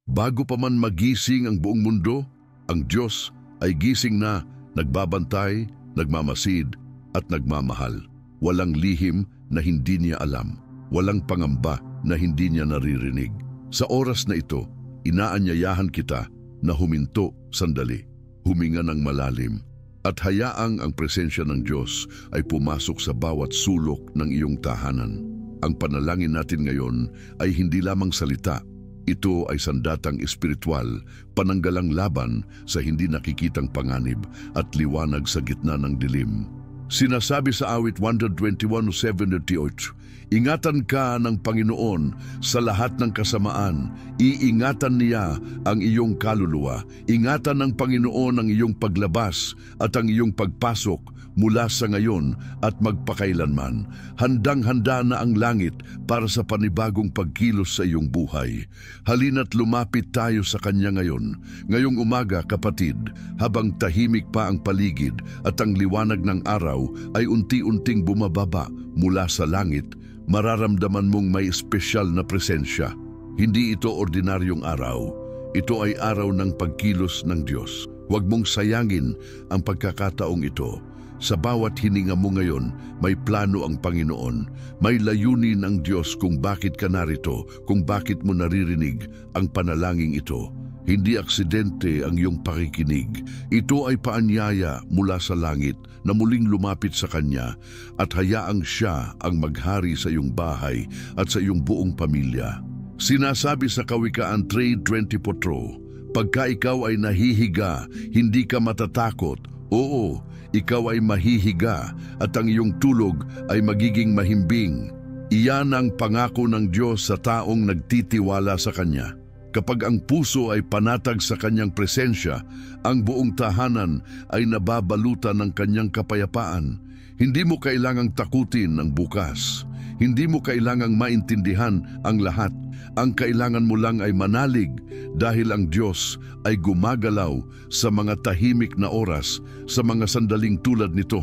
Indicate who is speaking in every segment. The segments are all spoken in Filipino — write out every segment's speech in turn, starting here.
Speaker 1: Bago pa man magising ang buong mundo, ang Diyos ay gising na, nagbabantay, nagmamasid at nagmamahal. Walang lihim na hindi niya alam. Walang pangamba na hindi niya naririnig. Sa oras na ito, inaanyayahan kita na huminto sandali, huminga ng malalim, at hayaang ang presensya ng Diyos ay pumasok sa bawat sulok ng iyong tahanan. Ang panalangin natin ngayon ay hindi lamang salita. Ito ay sandatang espiritual, pananggalang laban sa hindi nakikitang panganib at liwanag sa gitna ng dilim. Sinasabi sa awit 121:78, ingatan ka ng Panginoon sa lahat ng kasamaan, iingatan niya ang iyong kaluluwa. Ingatan ng Panginoon ang iyong paglabas at ang iyong pagpasok mula sa ngayon at magpakailanman. Handang-handa na ang langit para sa panibagong pagkilos sa iyong buhay. Halina't lumapit tayo sa Kanya ngayon. Ngayong umaga, kapatid, habang tahimik pa ang paligid at ang liwanag ng araw ay unti-unting bumababa mula sa langit, mararamdaman mong may espesyal na presensya. Hindi ito ordinaryong araw. Ito ay araw ng pagkilos ng Diyos. Huwag mong sayangin ang pagkakataong ito. Sa bawat hininga mo ngayon, may plano ang Panginoon. May layunin ang Diyos kung bakit ka narito, kung bakit mo naririnig ang panalangin ito. Hindi aksidente ang iyong pakikinig. Ito ay paanyaya mula sa langit na muling lumapit sa Kanya at hayaang Siya ang maghari sa iyong bahay at sa iyong buong pamilya. Sinasabi sa Kawikaan 3:24, pagka ikaw ay nahihiga, hindi ka matatakot. Oo, ikaw ay mahihiga at ang iyong tulog ay magiging mahimbing. Iyan ang pangako ng Diyos sa taong nagtitiwala sa Kanya. Kapag ang puso ay panatag sa Kanyang presensya, ang buong tahanan ay nababalutan ng Kanyang kapayapaan. Hindi mo kailangang takutin ang bukas. Hindi mo kailangang maintindihan ang lahat. Ang kailangan mo lang ay manalig dahil ang Diyos ay gumagalaw sa mga tahimik na oras, sa mga sandaling tulad nito.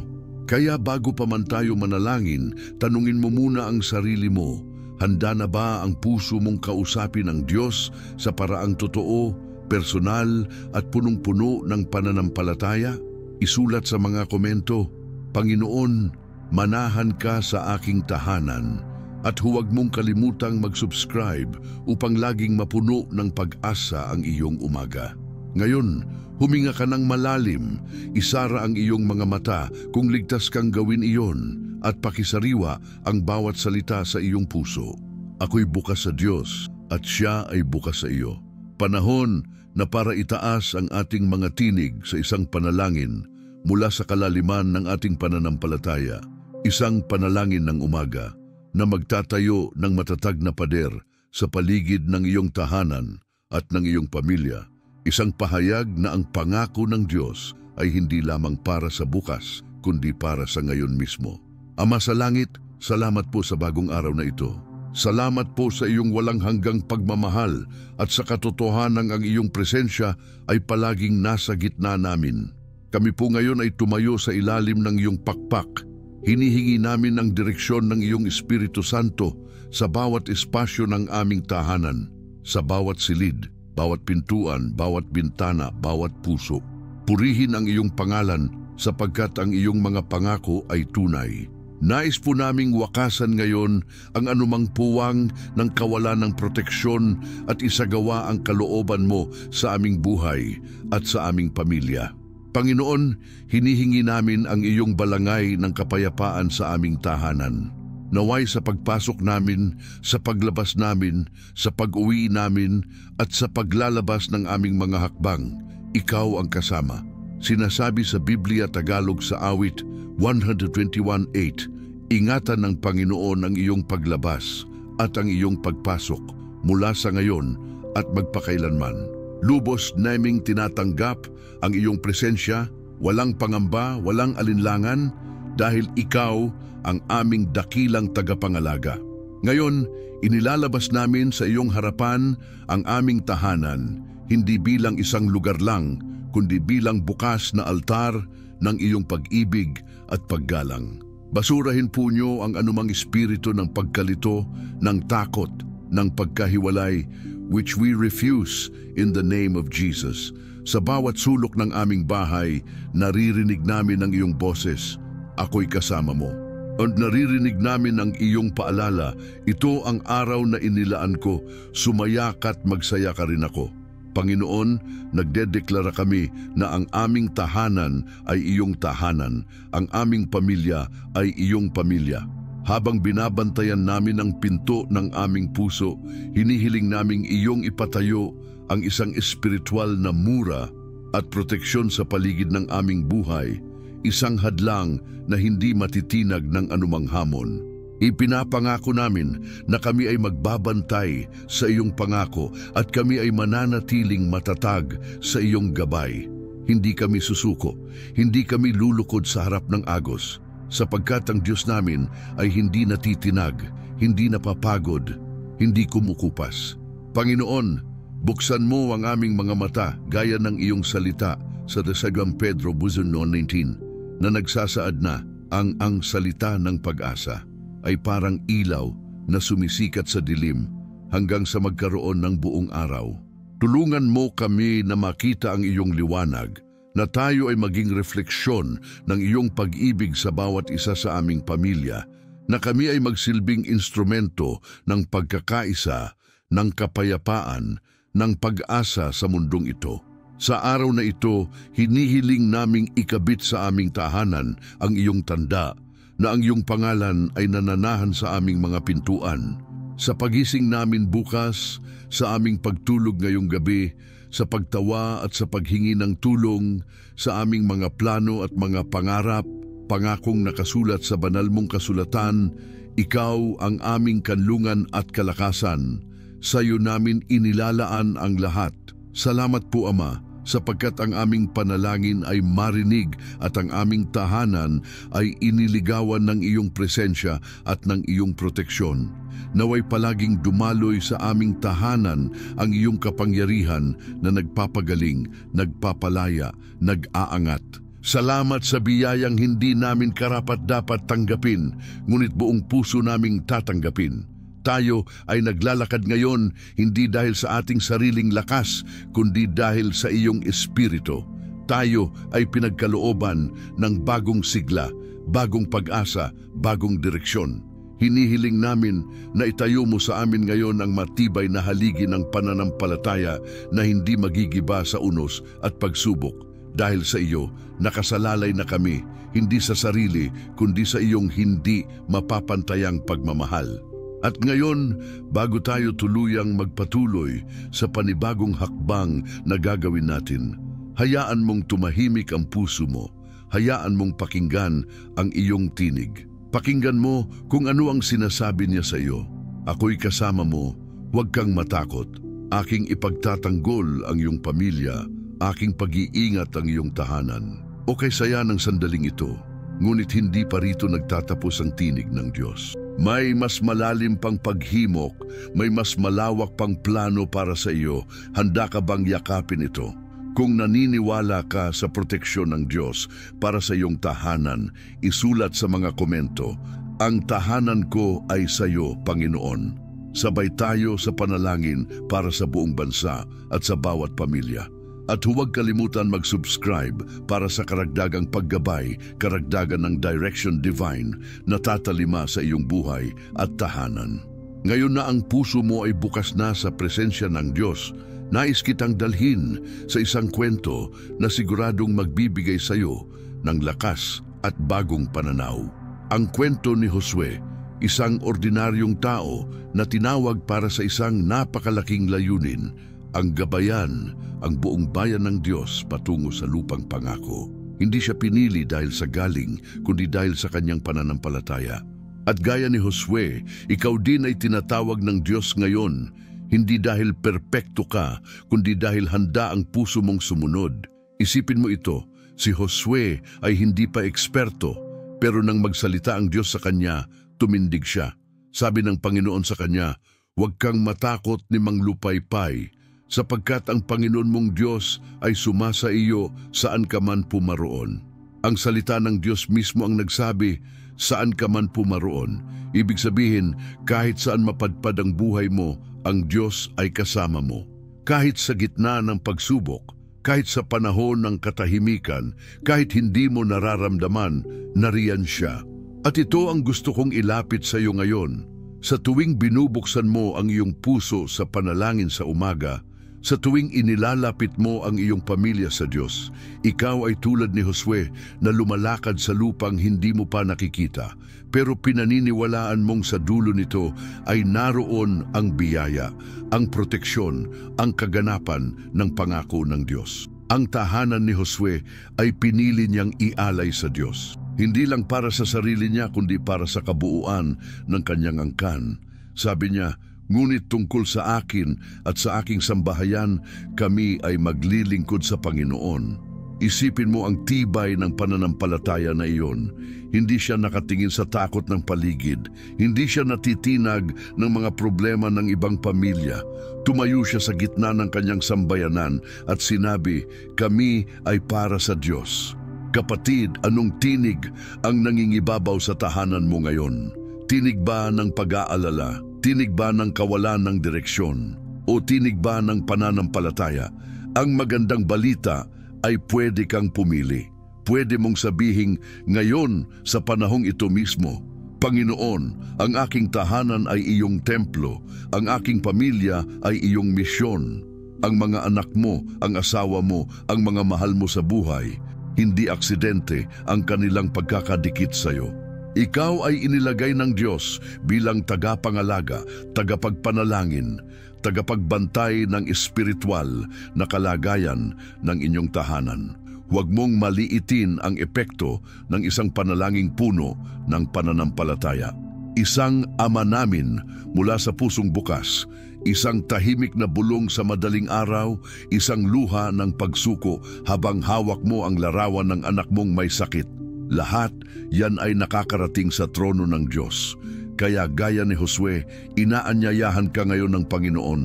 Speaker 1: Kaya bago pa man tayo manalangin, tanungin mo muna ang sarili mo. Handa na ba ang puso mong kausapin ang Diyos sa paraang totoo, personal at punong-puno ng pananampalataya? Isulat sa mga komento, Panginoon, manahan ka sa aking tahanan, at huwag mong kalimutang mag-subscribe upang laging mapuno ng pag-asa ang iyong umaga. Ngayon, huminga ka ng malalim, isara ang iyong mga mata kung ligtas kang gawin iyon, at pakisariwa ang bawat salita sa iyong puso. Ako'y bukas sa Diyos at Siya ay bukas sa iyo. Panahon na para itaas ang ating mga tinig sa isang panalangin mula sa kalaliman ng ating pananampalataya. Isang panalangin ng umaga na magtatayo ng matatag na pader sa paligid ng iyong tahanan at ng iyong pamilya. Isang pahayag na ang pangako ng Diyos ay hindi lamang para sa bukas, kundi para sa ngayon mismo. Ama sa langit, salamat po sa bagong araw na ito. Salamat po sa iyong walang hanggang pagmamahal at sa katotohanan ang iyong presensya ay palaging nasa gitna namin. Kami po ngayon ay tumayo sa ilalim ng iyong pakpak. Hinihingi namin ang direksyon ng iyong Espiritu Santo sa bawat espasyo ng aming tahanan, sa bawat silid, bawat pintuan, bawat bintana, bawat puso. Purihin ang iyong pangalan sapagkat ang iyong mga pangako ay tunay. Nais po naming wakasan ngayon ang anumang puwang ng kawalan ng proteksyon at isagawa ang kalooban mo sa aming buhay at sa aming pamilya. Panginoon, hinihingi namin ang iyong balangay ng kapayapaan sa aming tahanan. Naway sa pagpasok namin, sa paglabas namin, sa pag-uwi namin, at sa paglalabas ng aming mga hakbang, ikaw ang kasama. Sinasabi sa Biblia Tagalog sa awit 121:8, ingatan ng Panginoon ang iyong paglabas at ang iyong pagpasok mula sa ngayon at magpakailanman. Lubos naming tinatanggap ang iyong presensya, walang pangamba, walang alinlangan, dahil ikaw ang aming dakilang tagapangalaga. Ngayon, inilalabas namin sa iyong harapan ang aming tahanan, hindi bilang isang lugar lang, kundi bilang bukas na altar ng iyong pag-ibig at paggalang. Basurahin po niyo ang anumang espiritu ng pagkalito, ng takot, ng pagkahiwalay. which we refuse in the name of Jesus. Sa bawat sulok ng aming bahay, naririnig namin ang iyong boses. Ako'y kasama mo. At naririnig namin ang iyong paalala, ito ang araw na inilaan ko, sumaya ka't magsaya ka rin ako. Panginoon, nagdedeklara kami na ang aming tahanan ay iyong tahanan, ang aming pamilya ay iyong pamilya. Habang binabantayan namin ang pinto ng aming puso, hinihiling naming iyong ipatayo ang isang espiritual na mura at proteksyon sa paligid ng aming buhay, isang hadlang na hindi matitinag ng anumang hamon. Ipinapangako namin na kami ay magbabantay sa iyong pangako at kami ay mananatiling matatag sa iyong gabay. Hindi kami susuko, hindi kami lulukod sa harap ng agos, sapagkat ang Diyos namin ay hindi natitinag, hindi napapagod, hindi kumukupas. Panginoon, buksan mo ang aming mga mata gaya ng iyong salita sa 2 Pedro 1:19 na nagsasaad na ang salita ng pag-asa ay parang ilaw na sumisikat sa dilim hanggang sa magkaroon ng buong araw. Tulungan mo kami na makita ang iyong liwanag, na tayo ay maging refleksyon ng iyong pag-ibig sa bawat isa sa aming pamilya, na kami ay magsilbing instrumento ng pagkakaisa, ng kapayapaan, ng pag-asa sa mundong ito. Sa araw na ito, hinihiling naming ikabit sa aming tahanan ang iyong tanda, na ang iyong pangalan ay nananahan sa aming mga pintuan. Sa pagising namin bukas, sa aming pagtulog ngayong gabi, sa pagtawa at sa paghingi ng tulong, sa aming mga plano at mga pangarap, pangakong nakasulat sa banal mong kasulatan, ikaw ang aming kanlungan at kalakasan. Sa iyo namin inilalaan ang lahat. Salamat po, Ama, sapagkat ang aming panalangin ay marinig at ang aming tahanan ay iniligawan ng iyong presensya at ng iyong proteksyon. Naway palaging dumaloy sa aming tahanan ang iyong kapangyarihan na nagpapagaling, nagpapalaya, nag-aangat. Salamat sa biyayang hindi namin karapat-dapat tanggapin, ngunit buong puso naming tatanggapin. Tayo ay naglalakad ngayon hindi dahil sa ating sariling lakas, kundi dahil sa iyong espiritu. Tayo ay pinagkalooban ng bagong sigla, bagong pag-asa, bagong direksyon. Hinihiling namin na itayo mo sa amin ngayon ang matibay na haligi ng pananampalataya na hindi magigiba sa unos at pagsubok. Dahil sa iyo, nakasalalay na kami, hindi sa sarili, kundi sa iyong hindi mapapantayang pagmamahal. At ngayon, bago tayo tuluyang magpatuloy sa panibagong hakbang na gagawin natin, hayaan mong tumahimik ang puso mo, hayaan mong pakinggan ang iyong tinig. Pakinggan mo kung ano ang sinasabi niya sa iyo. Ako'y kasama mo, huwag kang matakot. Aking ipagtatanggol ang iyong pamilya, aking pag-iingat ang iyong tahanan. O kay saya ng sandaling ito, ngunit hindi pa rito nagtatapos ang tinig ng Diyos. May mas malalim pang paghimok, may mas malawak pang plano para sa iyo. Handa ka bang yakapin ito? Kung naniniwala ka sa proteksyon ng Diyos para sa iyong tahanan, isulat sa mga komento, ang tahanan ko ay sa iyo, Panginoon. Sabay tayo sa panalangin para sa buong bansa at sa bawat pamilya. At huwag kalimutan mag-subscribe para sa karagdagang paggabay, karagdagan ng Direction Divine na tatalima sa iyong buhay at tahanan. Ngayon na ang puso mo ay bukas na sa presensya ng Diyos, nais kitang dalhin sa isang kwento na siguradong magbibigay sa iyo ng lakas at bagong pananaw. Ang kwento ni Josue, isang ordinaryong tao na tinawag para sa isang napakalaking layunin, ang gabayan ang buong bayan ng Diyos patungo sa lupang pangako. Hindi siya pinili dahil sa galing, kundi dahil sa kanyang pananampalataya. At gaya ni Josue, ikaw din ay tinatawag ng Diyos ngayon, hindi dahil perpekto ka, kundi dahil handa ang puso mong sumunod. Isipin mo ito, si Josue ay hindi pa eksperto, pero nang magsalita ang Diyos sa kanya, tumindig siya. Sabi ng Panginoon sa kanya, huwag kang matakot ni Mang Lupaypay, sapagkat ang Panginoon mong Diyos ay sumasa iyo saan ka man pumaroon. Ang salita ng Diyos mismo ang nagsabi, saan ka man pumaroon. Ibig sabihin, kahit saan mapadpad ang buhay mo, ang Diyos ay kasama mo. Kahit sa gitna ng pagsubok, kahit sa panahon ng katahimikan, kahit hindi mo nararamdaman, nariyan siya. At ito ang gusto kong ilapit sa iyo ngayon. Sa tuwing binubuksan mo ang iyong puso sa panalangin sa umaga, sa tuwing inilalapit mo ang iyong pamilya sa Diyos, ikaw ay tulad ni Josue na lumalakad sa lupang hindi mo pa nakikita, pero pinaniniwalaan mong sa dulo nito ay naroon ang biyaya, ang proteksyon, ang kaganapan ng pangako ng Diyos. Ang tahanan ni Josue ay pinili niyang ialay sa Diyos. Hindi lang para sa sarili niya kundi para sa kabuuan ng kanyang angkan. Sabi niya, "Ngunit tungkol sa akin at sa aking sambahayan, kami ay maglilingkod sa Panginoon." Isipin mo ang tibay ng pananampalataya na iyon. Hindi siya nakatingin sa takot ng paligid. Hindi siya natitinag ng mga problema ng ibang pamilya. Tumayo siya sa gitna ng kanyang sambayanan at sinabi, "Kami ay para sa Diyos." Kapatid, anong tinig ang nangingibabaw sa tahanan mo ngayon? Tinig ba ng pag-aalala? Tinig ba ng kawalan ng direksyon? O tinig ba ng pananampalataya? Ang magandang balita ay pwede kang pumili. Pwede mong sabihin ngayon sa panahong ito mismo, "Panginoon, ang aking tahanan ay iyong templo, ang aking pamilya ay iyong misyon. Ang mga anak mo, ang asawa mo, ang mga mahal mo sa buhay, hindi aksidente ang kanilang pagkakadikit sa iyo. Ikaw ay inilagay ng Diyos bilang tagapangalaga, tagapagpanalangin, tagapagbantay ng espiritual na kalagayan ng inyong tahanan. Huwag mong maliitin ang epekto ng isang panalangin puno ng pananampalataya. Isang ama namin mula sa pusong bukas, isang tahimik na bulong sa madaling araw, isang luha ng pagsuko habang hawak mo ang larawan ng anak mong may sakit. Lahat yan ay nakakarating sa trono ng Diyos. Kaya gaya ni Josue, inaanyayahan ka ngayon ng Panginoon.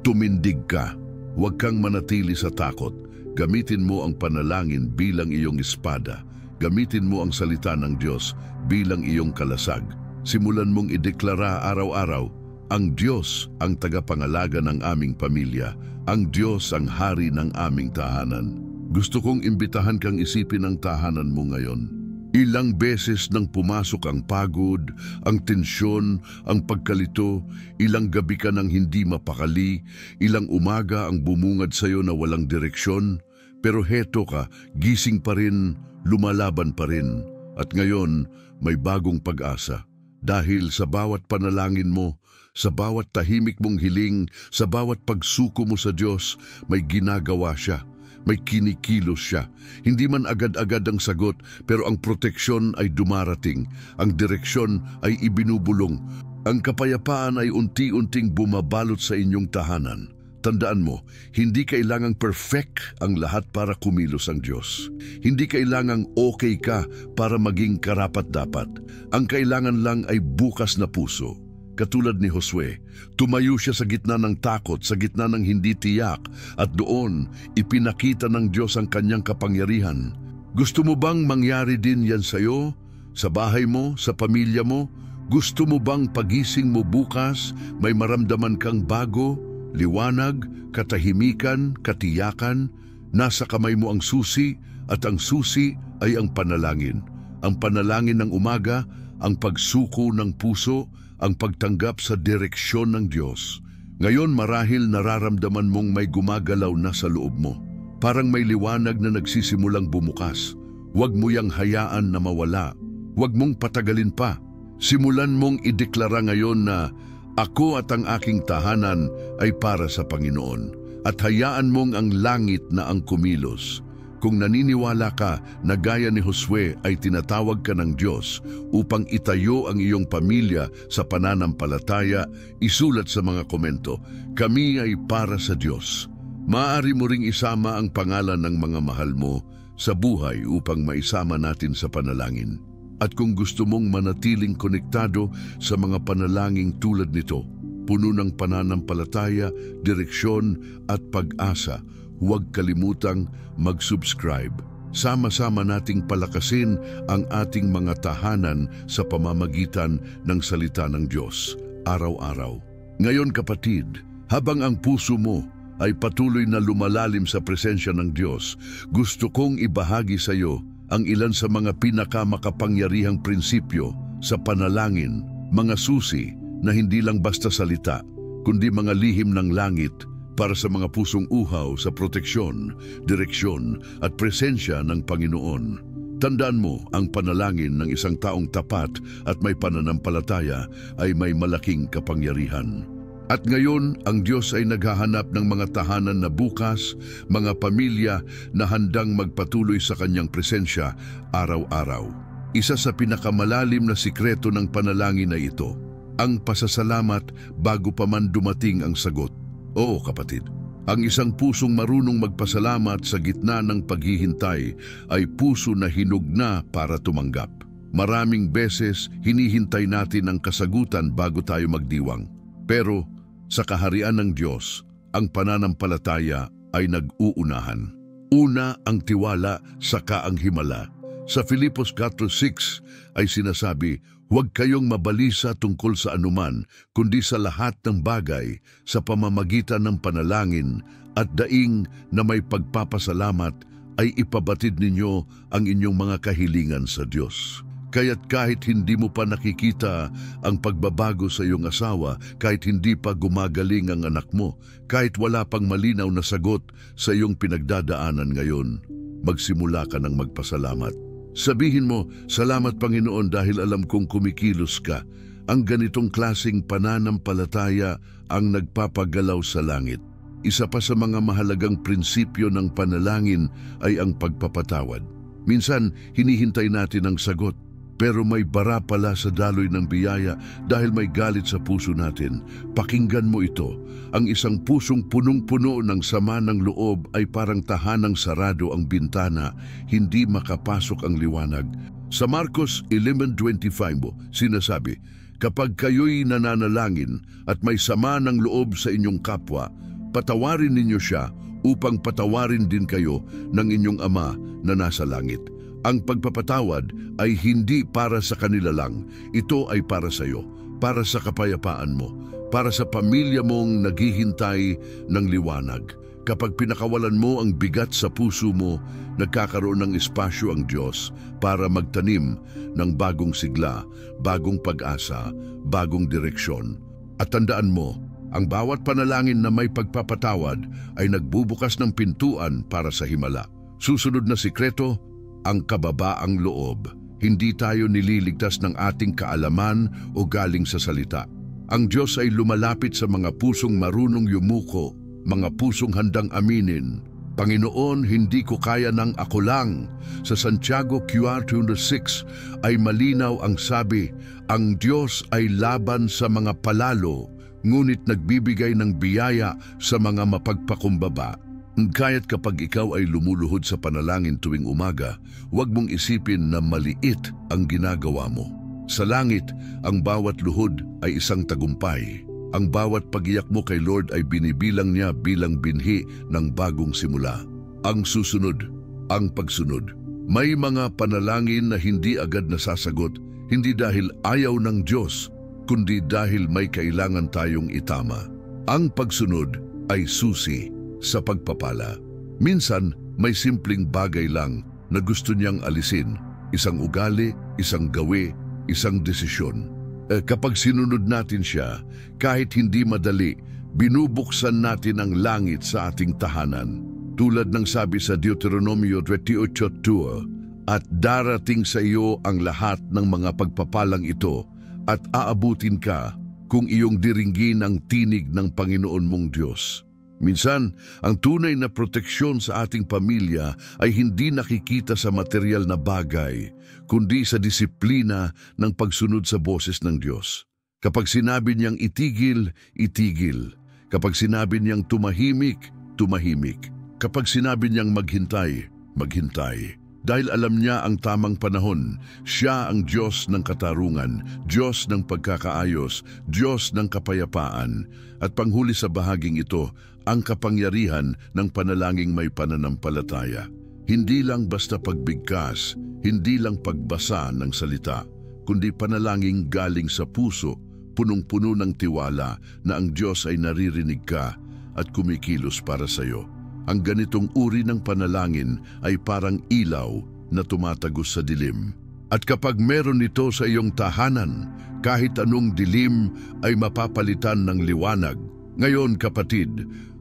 Speaker 1: Tumindig ka. Huwag kang manatili sa takot. Gamitin mo ang panalangin bilang iyong espada. Gamitin mo ang salita ng Diyos bilang iyong kalasag. Simulan mong ideklara araw-araw, ang Diyos ang tagapangalaga ng aming pamilya. Ang Diyos ang hari ng aming tahanan. Gusto kong imbitahan kang isipin ang tahanan mo ngayon. Ilang beses nang pumasok ang pagod, ang tensyon, ang pagkalito, ilang gabi ka nang hindi mapakali, ilang umaga ang bumungad sa iyo na walang direksyon, pero heto ka, gising pa rin, lumalaban pa rin. At ngayon, may bagong pag-asa. Dahil sa bawat panalangin mo, sa bawat tahimik mong hiling, sa bawat pagsuko mo sa Diyos, may ginagawa siya. May kinikilos siya. Hindi man agad-agad ang sagot, pero ang proteksyon ay dumarating. Ang direksyon ay ibinubulong. Ang kapayapaan ay unti-unting bumabalot sa inyong tahanan. Tandaan mo, hindi kailangang perfect ang lahat para kumilos ang Diyos. Hindi kailangang okay ka para maging karapat-dapat. Ang kailangan lang ay bukas na puso. Katulad ni Josue, tumayo siya sa gitna ng takot, sa gitna ng hindi tiyak, at doon ipinakita ng Diyos ang kanyang kapangyarihan. Gusto mo bang mangyari din yan sa iyo? Sa bahay mo? Sa pamilya mo? Gusto mo bang pagising mo bukas, may maramdaman kang bago, liwanag, katahimikan, katiyakan? Nasa kamay mo ang susi, at ang susi ay ang panalangin. Ang panalangin ng umaga, ang pagsuko ng puso, ang pagtanggap sa direksyon ng Diyos. Ngayon marahil nararamdaman mong may gumagalaw na sa loob mo. Parang may liwanag na nagsisimulang bumukas. Huwag mo yang hayaan na mawala. Huwag mong patagalin pa. Simulan mong ideklara ngayon na, "Ako at ang aking tahanan ay para sa Panginoon." At hayaan mong ang langit na ang kumilos. Kung naniniwala ka na gaya ni Josue ay tinatawag ka ng Diyos upang itayo ang iyong pamilya sa pananampalataya, isulat sa mga komento, "Kami ay para sa Diyos." Maaari mo ring isama ang pangalan ng mga mahal mo sa buhay upang maisama natin sa panalangin. At kung gusto mong manatiling konektado sa mga panalangin tulad nito, puno ng pananampalataya, direksyon at pag-asa, huwag kalimutang mag-subscribe. Sama-sama nating palakasin ang ating mga tahanan sa pamamagitan ng salita ng Diyos, araw-araw. Ngayon kapatid, habang ang puso mo ay patuloy na lumalalim sa presensya ng Diyos, gusto kong ibahagi sa iyo ang ilan sa mga pinakamakapangyarihang prinsipyo sa panalangin, mga susi na hindi lang basta salita, kundi mga lihim ng langit para sa mga pusong uhaw sa proteksyon, direksyon at presensya ng Panginoon. Tandaan mo, ang panalangin ng isang taong tapat at may pananampalataya ay may malaking kapangyarihan. At ngayon, ang Diyos ay naghahanap ng mga tahanan na bukas, mga pamilya na handang magpatuloy sa kanyang presensya araw-araw. Isa sa pinakamalalim na sikreto ng panalangin na ito, ang pasasalamat bago pa man dumating ang sagot. Oo kapatid, ang isang pusong marunong magpasalamat sa gitna ng paghihintay ay puso na hinog na para tumanggap. Maraming beses hinihintay natin ang kasagutan bago tayo magdiwang. Pero sa kaharian ng Diyos, ang pananampalataya ay nag-uunahan. Una ang tiwala, saka ang himala. Sa Filipos 4:6 ay sinasabi, huwag kayong mabalisa tungkol sa anuman, kundi sa lahat ng bagay, sa pamamagitan ng panalangin at daing na may pagpapasalamat ay ipabatid ninyo ang inyong mga kahilingan sa Diyos. Kaya't kahit hindi mo pa nakikita ang pagbabago sa iyong asawa, kahit hindi pa gumagaling ang anak mo, kahit wala pang malinaw na sagot sa iyong pinagdadaanan ngayon, magsimula ka ng magpasalamat. Sabihin mo, salamat Panginoon dahil alam kong kumikilos ka. Ang ganitong klaseng pananampalataya ang nagpapagalaw sa langit. Isa pa sa mga mahalagang prinsipyo ng panalangin ay ang pagpapatawad. Minsan, hinihintay natin ang sagot, pero may bara pala sa daloy ng biyaya dahil may galit sa puso natin. Pakinggan mo ito. Ang isang pusong punong-puno ng sama ng loob ay parang tahanang sarado ang bintana, hindi makapasok ang liwanag. Sa Marcos 11:25 sinasabi, kapag kayo'y nananalangin at may sama ng loob sa inyong kapwa, patawarin ninyo siya upang patawarin din kayo ng inyong Ama na nasa langit. Ang pagpapatawad ay hindi para sa kanila lang. Ito ay para sa iyo, para sa kapayapaan mo, para sa pamilya mong naghihintay ng liwanag. Kapag pinakawalan mo ang bigat sa puso mo, nagkakaroon ng espasyo ang Diyos para magtanim ng bagong sigla, bagong pag-asa, bagong direksyon. At tandaan mo, ang bawat panalangin na may pagpapatawad ay nagbubukas ng pintuan para sa himala. Susunod na sikreto, ang kababaang loob. Hindi tayo nililigtas ng ating kaalaman o galing sa salita. Ang Diyos ay lumalapit sa mga pusong marunong yumuko, mga pusong handang aminin, Panginoon, hindi ko kaya ng ako lang. Sa Santiago 4:6 ay malinaw ang sabi, ang Diyos ay laban sa mga palalo, ngunit nagbibigay ng biyaya sa mga mapagpakumbaba. Kaya't kapag ikaw ay lumuluhod sa panalangin tuwing umaga, huwag mong isipin na maliit ang ginagawa mo. Sa langit, ang bawat luhod ay isang tagumpay. Ang bawat pagiyak mo kay Lord ay binibilang niya bilang binhi ng bagong simula. Ang susunod, ang pagsunod. May mga panalangin na hindi agad nasasagot, hindi dahil ayaw ng Diyos, kundi dahil may kailangan tayong itama. Ang pagsunod ay susi sa pagpapala. Minsan, may simpleng bagay lang na gusto niyang alisin. Isang ugali, isang gawi, isang desisyon. Kapag sinunod natin siya, kahit hindi madali, binubuksan natin ang langit sa ating tahanan. Tulad ng sabi sa Deuteronomio 28:2, at darating sa iyo ang lahat ng mga pagpapalang ito at aabutin ka kung iyong diringgin ang tinig ng Panginoon mong Diyos. Minsan, ang tunay na proteksyon sa ating pamilya ay hindi nakikita sa material na bagay, kundi sa disiplina ng pagsunod sa boses ng Diyos. Kapag sinabi niyang itigil, itigil. Kapag sinabi niyang tumahimik, tumahimik. Kapag sinabi niyang maghintay, maghintay. Dahil alam niya ang tamang panahon, siya ang Diyos ng katarungan, Diyos ng pagkakaayos, Diyos ng kapayapaan. At panghuli sa bahaging ito, ang kapangyarihan ng panalangin may pananampalataya. Hindi lang basta pagbigkas, hindi lang pagbasa ng salita, kundi panalangin galing sa puso, punong-puno ng tiwala na ang Diyos ay naririnig ka at kumikilos para sa iyo. Ang ganitong uri ng panalangin ay parang ilaw na tumatagos sa dilim. At kapag meron nito sa iyong tahanan, kahit anong dilim ay mapapalitan ng liwanag. Ngayon kapatid,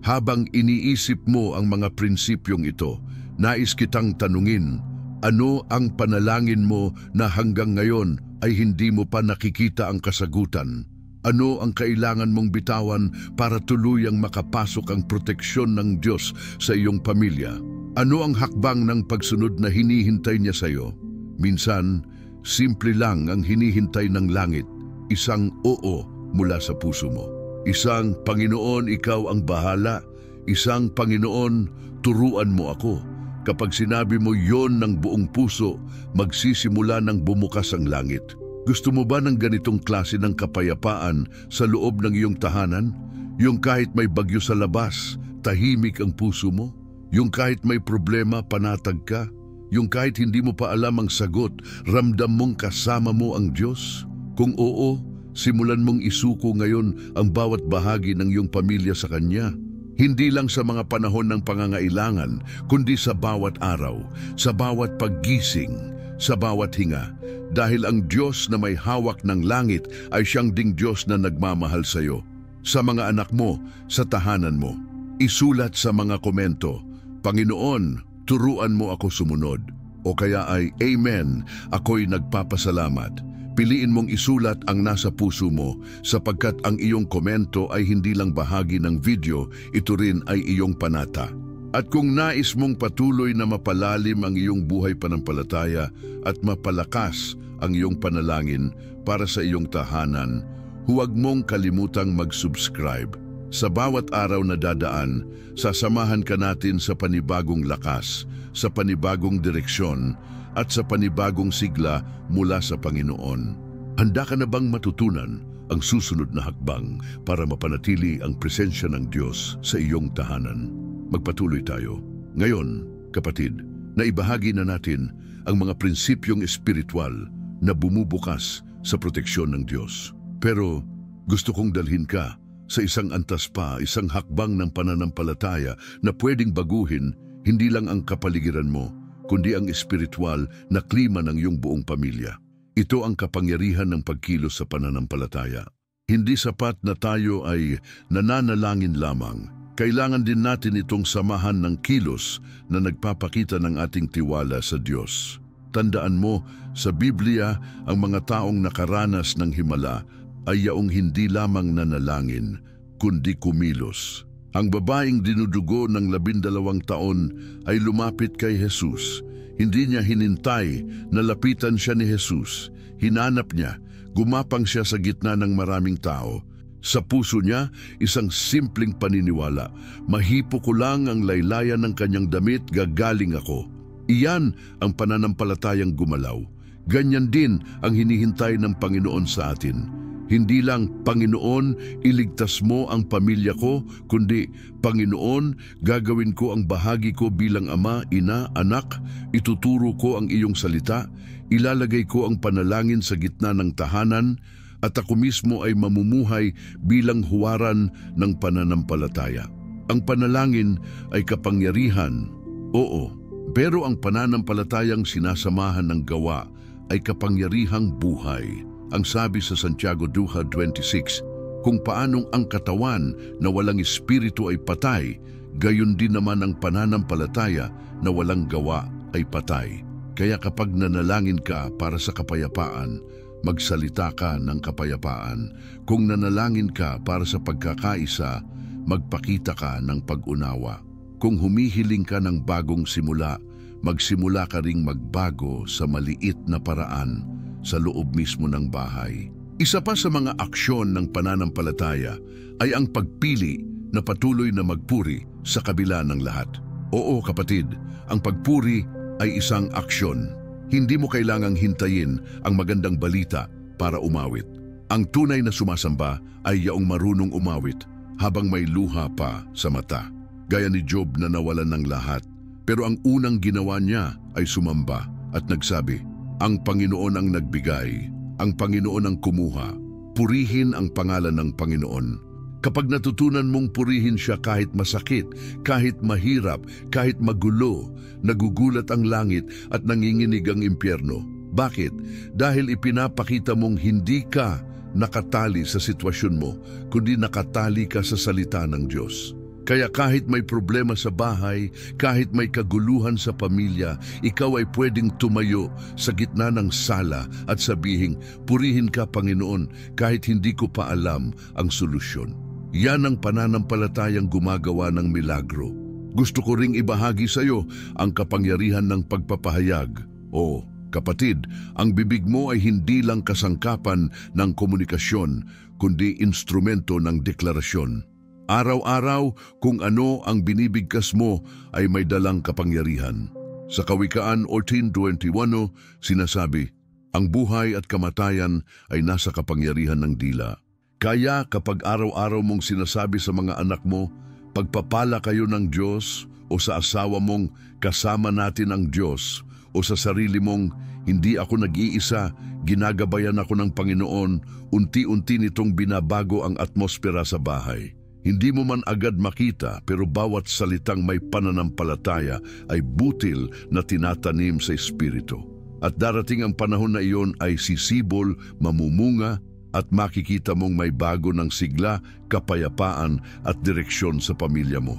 Speaker 1: habang iniisip mo ang mga prinsipyong ito, nais kitang tanungin, ano ang panalangin mo na hanggang ngayon ay hindi mo pa nakikita ang kasagutan? Ano ang kailangan mong bitawan para tuluyang makapasok ang proteksyon ng Diyos sa iyong pamilya? Ano ang hakbang ng pagsunod na hinihintay niya sa iyo? Minsan, simple lang ang hinihintay ng langit, isang oo mula sa puso mo. Isang Panginoon, ikaw ang bahala. Isang Panginoon, turuan mo ako. Kapag sinabi mo yon ng buong puso, magsisimula ng bumukas ang langit. Gusto mo ba ng ganitong klase ng kapayapaan sa loob ng iyong tahanan? Yung kahit may bagyo sa labas, tahimik ang puso mo? Yung kahit may problema, panatag ka? Yung kahit hindi mo pa alam ang sagot, ramdam mong kasama mo ang Diyos? Kung oo, simulan mong isuko ngayon ang bawat bahagi ng iyong pamilya sa Kanya. Hindi lang sa mga panahon ng pangangailangan, kundi sa bawat araw, sa bawat paggising, sa bawat hinga. Dahil ang Diyos na may hawak ng langit ay siyang ding Diyos na nagmamahal sa iyo. Sa mga anak mo, sa tahanan mo. Isulat sa mga komento, Panginoon, turuan mo ako sumunod. O kaya ay, Amen, ako'y nagpapasalamat. Piliin mong isulat ang nasa puso mo sapagkat ang iyong komento ay hindi lang bahagi ng video, ito rin ay iyong panata. At kung nais mong patuloy na mapalalim ang iyong buhay panampalataya at mapalakas ang iyong panalangin para sa iyong tahanan, huwag mong kalimutang mag-subscribe. Sa bawat araw na dadaan, sasamahan ka natin sa panibagong lakas, sa panibagong direksyon, at sa panibagong sigla mula sa Panginoon. Handa ka na bang matutunan ang susunod na hakbang para mapanatili ang presensya ng Diyos sa iyong tahanan? Magpatuloy tayo. Ngayon, kapatid, naibahagi na natin ang mga prinsipyong espiritual na bumubukas sa proteksyon ng Diyos. Pero gusto kong dalhin ka sa isang antas pa, isang hakbang ng pananampalataya na pwedeng baguhin hindi lang ang kapaligiran mo, kundi ang espiritual na klima ng iyong buong pamilya. Ito ang kapangyarihan ng pagkilos sa pananampalataya. Hindi sapat na tayo ay nananalangin lamang. Kailangan din natin itong samahan ng kilos na nagpapakita ng ating tiwala sa Diyos. Tandaan mo, sa Biblia, ang mga taong nakaranas ng himala ay yaong hindi lamang nanalangin, kundi kumilos. Ang babaeng dinudugo ng 12 taon ay lumapit kay Jesus. Hindi niya hinintay na lapitan siya ni Jesus. Hinanap niya, gumapang siya sa gitna ng maraming tao. Sa puso niya, isang simpleng paniniwala. Mahipo ko lang ang laylayan ng kanyang damit, gagaling ako. Iyan ang pananampalatayang gumalaw. Ganyan din ang hinihintay ng Panginoon sa atin. Hindi lang, Panginoon, iligtas mo ang pamilya ko, kundi, Panginoon, gagawin ko ang bahagi ko bilang ama, ina, anak, ituturo ko ang iyong salita, ilalagay ko ang panalangin sa gitna ng tahanan, at ako mismo ay mamumuhay bilang huwaran ng pananampalataya. Ang panalangin ay kapangyarihan, oo, pero ang pananampalatayang sinasamahan ng gawa ay kapangyarihang buhay. Ang sabi sa Santiago 2:26, kung paanong ang katawan na walang espiritu ay patay, gayon din naman ang pananampalataya na walang gawa ay patay. Kaya kapag nanalangin ka para sa kapayapaan, magsalita ka ng kapayapaan. Kung nanalangin ka para sa pagkakaisa, magpakita ka ng pag-unawa. Kung humihiling ka ng bagong simula, magsimula ka ring magbago sa maliit na paraan sa loob mismo ng bahay. Isa pa sa mga aksyon ng pananampalataya ay ang pagpili na patuloy na magpuri sa kabila ng lahat. Oo kapatid, ang pagpuri ay isang aksyon. Hindi mo kailangang hintayin ang magandang balita para umawit. Ang tunay na sumasamba ay yaong marunong umawit habang may luha pa sa mata. Gaya ni Job na nawalan ng lahat. Pero ang unang ginawa niya ay sumamba at nagsabi, ang Panginoon ang nagbigay, ang Panginoon ang kumuha, purihin ang pangalan ng Panginoon. Kapag natutunan mong purihin siya kahit masakit, kahit mahirap, kahit magulo, nagugulat ang langit at nanginginig ang impyerno. Bakit? Dahil ipinapakita mong hindi ka nakatali sa sitwasyon mo, kundi nakatali ka sa salita ng Diyos. Kaya kahit may problema sa bahay, kahit may kaguluhan sa pamilya, ikaw ay pwedeng tumayo sa gitna ng sala at sabihing, purihin ka Panginoon kahit hindi ko pa alam ang solusyon. Yan ang pananampalatayang gumagawa ng milagro. Gusto ko ring ibahagi sa iyo ang kapangyarihan ng pagpapahayag. O kapatid, ang bibig mo ay hindi lang kasangkapan ng komunikasyon, kundi instrumento ng deklarasyon. Araw-araw, kung ano ang binibigkas mo ay may dalang kapangyarihan. Sa Kawikaan 14:21, sinasabi, ang buhay at kamatayan ay nasa kapangyarihan ng dila. Kaya kapag araw-araw mong sinasabi sa mga anak mo, pagpapala kayo ng Diyos, o sa asawa mong kasama natin ang Diyos, o sa sarili mong hindi ako nag-iisa, ginagabayan ako ng Panginoon, unti-unti nitong binabago ang atmosfera sa bahay. Hindi mo man agad makita, pero bawat salitang may pananampalataya ay butil na tinatanim sa Espiritu. At darating ang panahon na iyon ay sisibol, mamumunga, at makikita mong may bago ng sigla, kapayapaan at direksyon sa pamilya mo.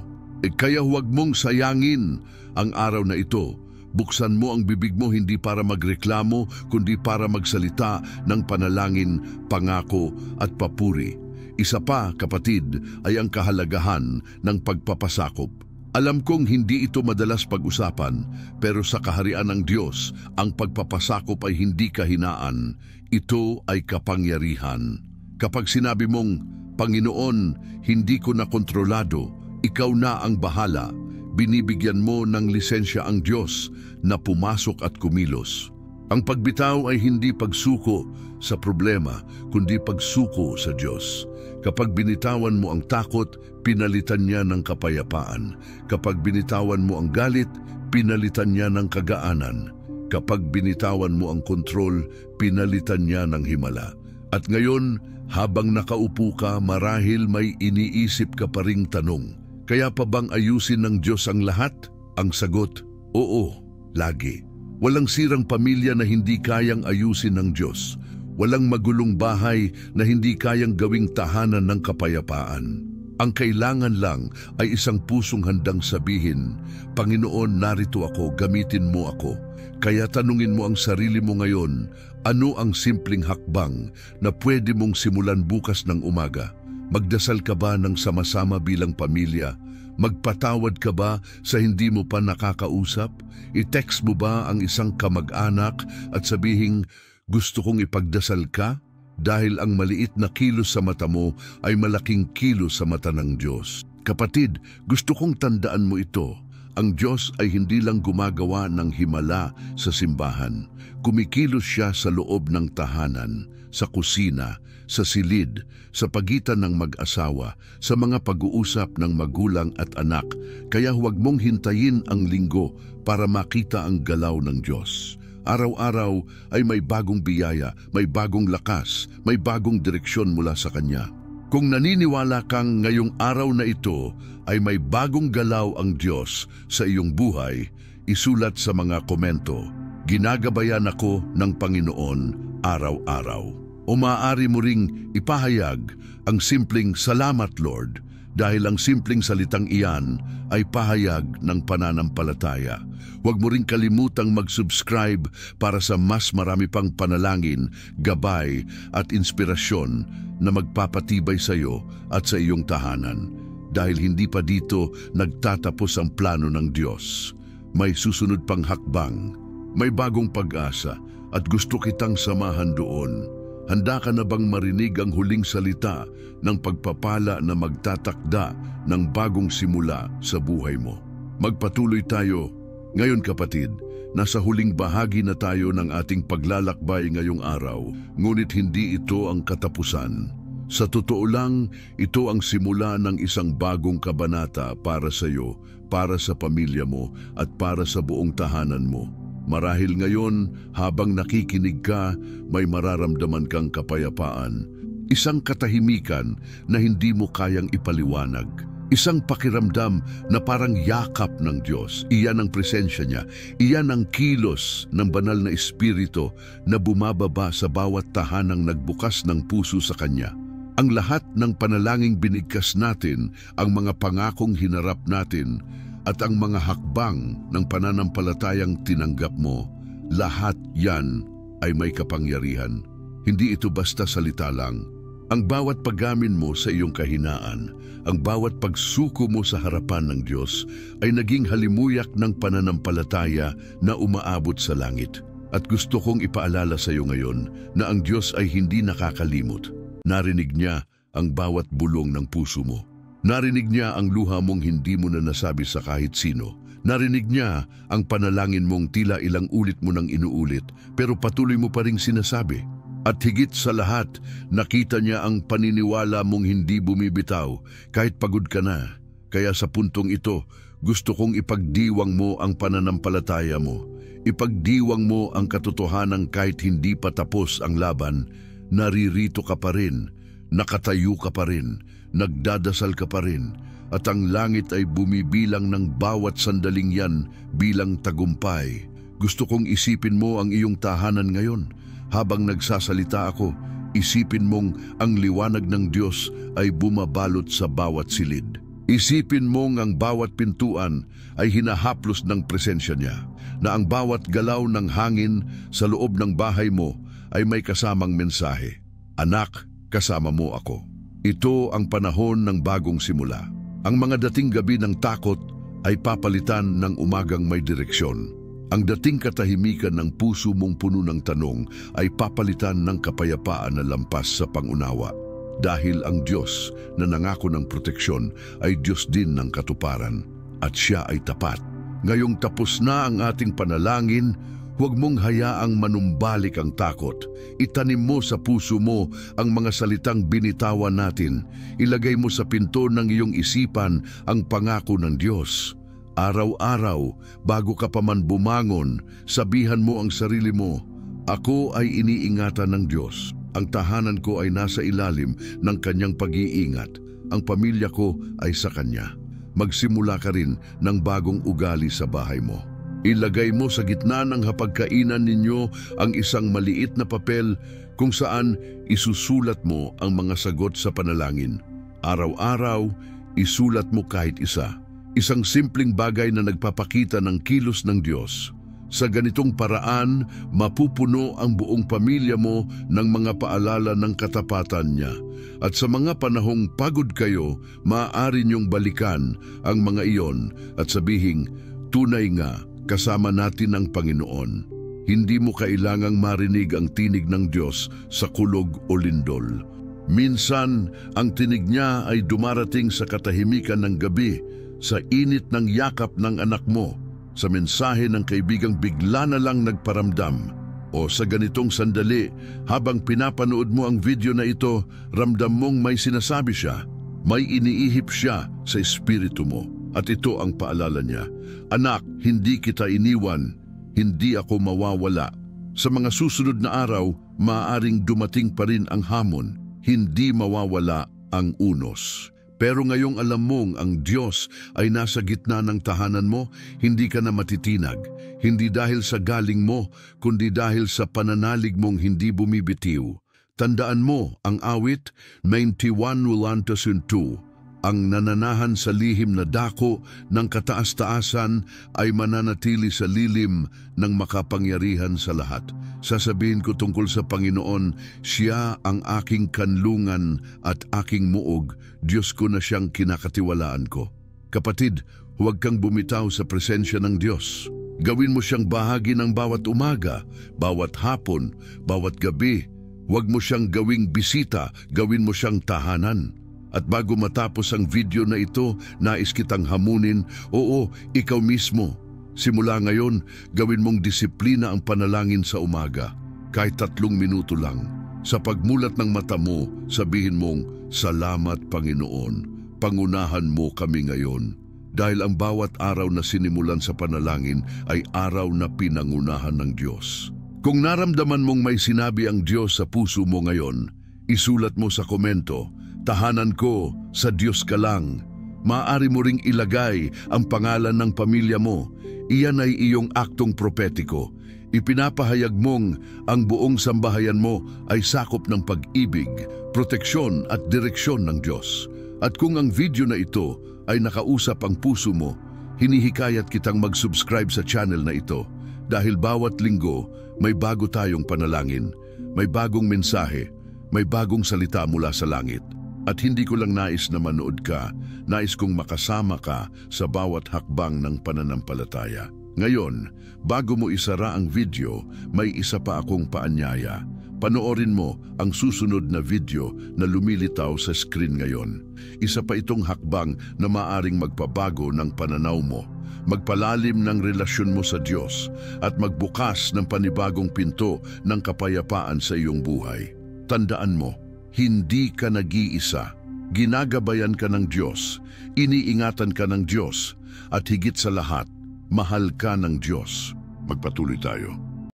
Speaker 1: Kaya huwag mong sayangin ang araw na ito. Buksan mo ang bibig mo hindi para magreklamo, kundi para magsalita ng panalangin, pangako at papuri. Isa pa, kapatid, ay ang kahalagahan ng pagpapasakop. Alam kong hindi ito madalas pag-usapan, pero sa kaharian ng Diyos, ang pagpapasakop ay hindi kahinaan. Ito ay kapangyarihan. Kapag sinabi mong, Panginoon, hindi ko na kontrolado, ikaw na ang bahala, binibigyan mo ng lisensya ang Diyos na pumasok at kumilos. Ang pagbitaw ay hindi pagsuko sa problema, kundi pagsuko sa Diyos. Kapag binitawan mo ang takot, pinalitan niya ng kapayapaan. Kapag binitawan mo ang galit, pinalitan niya ng kagaanan. Kapag binitawan mo ang kontrol, pinalitan niya ng himala. At ngayon, habang nakaupo ka, marahil may iniisip ka pa ring tanong. Kaya pa bang ayusin ng Diyos ang lahat? Ang sagot, oo, lagi. Walang sirang pamilya na hindi kayang ayusin ng Diyos. Walang magulong bahay na hindi kayang gawing tahanan ng kapayapaan. Ang kailangan lang ay isang pusong handang sabihin, Panginoon, narito ako, gamitin mo ako. Kaya tanungin mo ang sarili mo ngayon, ano ang simpleng hakbang na pwede mong simulan bukas ng umaga? Magdasal ka ba ng sama-sama bilang pamilya? Magpatawad ka ba sa hindi mo pa nakakausap? I-text mo ba ang isang kamag-anak at sabihing, gusto kong ipagdasal ka? Dahil ang maliit na kilos sa mata mo ay malaking kilos sa mata ng Diyos. Kapatid, gusto kong tandaan mo ito. Ang Diyos ay hindi lang gumagawa ng himala sa simbahan. Kumikilos siya sa loob ng tahanan, sa kusina, sa silid, sa pagitan ng mag-asawa, sa mga pag-uusap ng magulang at anak. Kaya huwag mong hintayin ang linggo para makita ang galaw ng Diyos. Araw-araw ay may bagong biyaya, may bagong lakas, may bagong direksyon mula sa Kanya. Kung naniniwala kang ngayong araw na ito ay may bagong galaw ang Diyos sa iyong buhay, isulat sa mga komento, ginagabayan ako ng Panginoon araw-araw. O maaari mo ring ipahayag ang simpleng salamat Lord, dahil ang simpleng salitang iyan ay pahayag ng pananampalataya. Huwag mo ring kalimutang mag-subscribe para sa mas marami pang panalangin, gabay at inspirasyon na magpapatibay sa iyo at sa iyong tahanan. Dahil hindi pa dito nagtatapos ang plano ng Diyos. May susunod pang hakbang, may bagong pag-asa at gusto kitang samahan doon. Handa ka na bang marinig ang huling salita ng pagpapala na magtatakda ng bagong simula sa buhay mo? Magpatuloy tayo. Ngayon kapatid, nasa huling bahagi na tayo ng ating paglalakbay ngayong araw, ngunit hindi ito ang katapusan. Sa totoo lang, ito ang simula ng isang bagong kabanata para sa iyo, para sa pamilya mo at para sa buong tahanan mo. Marahil ngayon, habang nakikinig ka, may mararamdaman kang kapayapaan. Isang katahimikan na hindi mo kayang ipaliwanag. Isang pakiramdam na parang yakap ng Diyos. Iyan ang presensya niya. Iyan ang kilos ng banal na espiritu na bumababa sa bawat tahanang nagbukas ng puso sa Kanya. Ang lahat ng panalangin binigkas natin, ang mga pangakong hinarap natin, at ang mga hakbang ng pananampalatayang tinanggap mo, lahat yan ay may kapangyarihan. Hindi ito basta salita lang. Ang bawat paggamin mo sa iyong kahinaan, ang bawat pagsuko mo sa harapan ng Diyos ay naging halimuyak ng pananampalataya na umaabot sa langit. At gusto kong ipaalala sa iyo ngayon na ang Diyos ay hindi nakakalimot. Narinig niya ang bawat bulong ng puso mo. Narinig niya ang luha mong hindi mo na nasabi sa kahit sino. Narinig niya ang panalangin mong tila ilang ulit mo nang inuulit pero patuloy mo pa ring sinasabi. At higit sa lahat, nakita niya ang paniniwala mong hindi bumibitaw kahit pagod ka na. Kaya sa puntong ito, gusto kong ipagdiwang mo ang pananampalataya mo. Ipagdiwang mo ang katotohanan kahit hindi pa tapos ang laban. Naririto ka pa rin, nakatayo ka pa rin, nagdadasal ka pa rin, at ang langit ay bumibilang ng bawat sandaling yan bilang tagumpay. Gusto kong isipin mo ang iyong tahanan ngayon. Habang nagsasalita ako, isipin mong ang liwanag ng Diyos ay bumabalot sa bawat silid. Isipin mong ang bawat pintuan ay hinahaplos ng presensya niya, na ang bawat galaw ng hangin sa loob ng bahay mo ay may kasamang mensahe. Anak, kasama mo ako. Ito ang panahon ng bagong simula. Ang mga dating gabi ng takot ay papalitan ng umagang may direksyon. Ang dating katahimikan ng puso mong puno ng tanong ay papalitan ng kapayapaan na lampas sa pangunawa. Dahil ang Diyos na nangako ng proteksyon ay Diyos din ng katuparan at Siya ay tapat. Ngayong tapos na ang ating panalangin, huwag mong hayaang manumbalik ang takot. Itanim mo sa puso mo ang mga salitang binitawan natin. Ilagay mo sa pinto ng iyong isipan ang pangako ng Diyos. Araw-araw, bago ka pa man bumangon, sabihan mo ang sarili mo, ako ay iniingatan ng Diyos. Ang tahanan ko ay nasa ilalim ng Kanyang pag-iingat. Ang pamilya ko ay sa Kanya. Magsimula ka rin ng bagong ugali sa bahay mo. Ilagay mo sa gitna ng hapagkainan ninyo ang isang maliit na papel kung saan isusulat mo ang mga sagot sa panalangin. Araw-araw, isulat mo kahit isa. Isang simpleng bagay na nagpapakita ng kilos ng Diyos. Sa ganitong paraan, mapupuno ang buong pamilya mo ng mga paalala ng katapatan niya. At sa mga panahong pagod kayo, maaari niyong balikan ang mga iyon at sabihing, tunay nga, kasama natin ang Panginoon. Hindi mo kailangang marinig ang tinig ng Diyos sa kulog o lindol. Minsan, ang tinig niya ay dumarating sa katahimikan ng gabi, sa init ng yakap ng anak mo, sa mensahe ng kaibigang bigla na lang nagparamdam, o sa ganitong sandali, habang pinapanood mo ang video na ito, ramdam mong may sinasabi siya, may iniihip siya sa espiritu mo. At ito ang paalala niya, anak, hindi kita iniwan, hindi ako mawawala. Sa mga susunod na araw, maaaring dumating pa rin ang hamon, hindi mawawala ang unos. Pero ngayong alam mong ang Diyos ay nasa gitna ng tahanan mo, hindi ka na matitinag. Hindi dahil sa galing mo, kundi dahil sa pananalig mong hindi bumibitiw. Tandaan mo ang awit 91:1-2. Ang nananahan sa lihim na dako ng kataas-taasan ay mananatili sa lilim ng makapangyarihan sa lahat. Sasabihin ko tungkol sa Panginoon, Siya ang aking kanlungan at aking muog, Diyos ko na Siyang kinakatiwalaan ko. Kapatid, huwag kang bumitaw sa presensya ng Diyos. Gawin mo siyang bahagi ng bawat umaga, bawat hapon, bawat gabi. Huwag mo siyang gawing bisita, gawin mo siyang tahanan. At bago matapos ang video na ito, nais kitang hamunin, oo, ikaw mismo. Simula ngayon, gawin mong disiplina ang panalangin sa umaga, kahit 3 minuto lang. Sa pagmulat ng mata mo, sabihin mong, Salamat Panginoon, pangunahan mo kami ngayon. Dahil ang bawat araw na sinimulan sa panalangin ay araw na pinangunahan ng Diyos. Kung naramdaman mong may sinabi ang Diyos sa puso mo ngayon, isulat mo sa komento, "Tahanan ko, sa Diyos ka lang." Maaari mo ring ilagay ang pangalan ng pamilya mo. Iyan ay iyong aktong propetiko. Ipinapahayag mong ang buong sambahayan mo ay sakop ng pag-ibig, proteksyon at direksyon ng Diyos. At kung ang video na ito ay nakausap ang puso mo, hinihikayat kitang mag-subscribe sa channel na ito dahil bawat linggo may bago tayong panalangin, may bagong mensahe, may bagong salita mula sa langit. At hindi ko lang nais na manood ka, nais kong makasama ka sa bawat hakbang ng pananampalataya. Ngayon, bago mo isara ang video, may isa pa akong paanyaya. Panoorin mo ang susunod na video na lumilitaw sa screen ngayon. Isa pa itong hakbang na maaring magpabago ng pananaw mo, magpalalim ng relasyon mo sa Diyos, at magbukas ng panibagong pinto ng kapayapaan sa iyong buhay. Tandaan mo, hindi ka nag-iisa. Ginagabayan ka ng Diyos, iniingatan ka ng Diyos, at higit sa lahat, mahal ka ng Diyos. Magpatuloy tayo.